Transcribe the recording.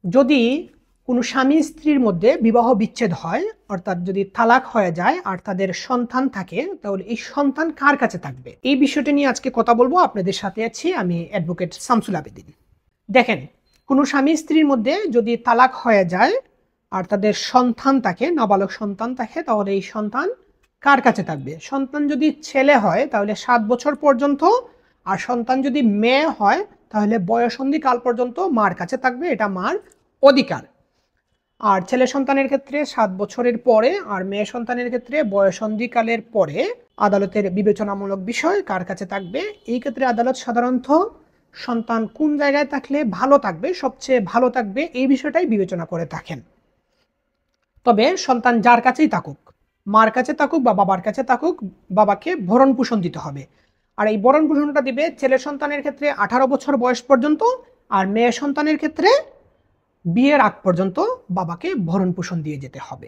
যদি কোনো স্বামী স্ত্রীর মধ্যে বিবাহ বিচ্ছেদ হয়, অর্থাৎ যদি তালাক হয়ে যায় আর তাদের সন্তান থাকে, তাহলে এই সন্তান কার কাছে থাকবে? এই বিষয়টা নিয়ে আজকে কথা বলবো। আপনাদের সাথে আছি আমি অ্যাডভোকেট শামসুল আবেদিন। দেখেন, কোনো স্বামী স্ত্রীর মধ্যে যদি তালাক হয়ে যায় আর তাদের সন্তান থাকে, নাবালক সন্তান থাকে, তাহলে এই সন্তান কার কাছে থাকবে? সন্তান যদি ছেলে হয় তাহলে 7 বছর পর্যন্ত, আর সন্তান যদি মেয়ে হয় তাহলে বয়ঃসন্ধিকাল পর্যন্ত মার কাছে থাকবে। এটা মার অধিকার। আর ছেলে সন্তানের ক্ষেত্রে 7 বছরের পরে, আর মেয়ে সন্তানের ক্ষেত্রে বয়ঃসন্ধিকালের পরে আদালতের বিবেচনামূলক বিষয় কার কাছে থাকবে। এই ক্ষেত্রে আদালত সাধারণত সন্তান কোন জায়গায় থাকলে ভালো থাকবে, সবচেয়ে ভালো থাকবে, এই বিষয়টাই বিবেচনা করে থাকেন। তবে সন্তান যার কাছেই থাকুক, মার কাছে থাকুক বা বাবার কাছে থাকুক, বাবাকে ভরণ পোষণ দিতে হবে। আর এই ভরণ পোষণটা দিবে ছেলে সন্তানের ক্ষেত্রে 18 বছর বয়স পর্যন্ত, আর মেয়ে সন্তানের ক্ষেত্রে বিয়ের আগ পর্যন্ত বাবাকে ভরণ পোষণ দিয়ে যেতে হবে।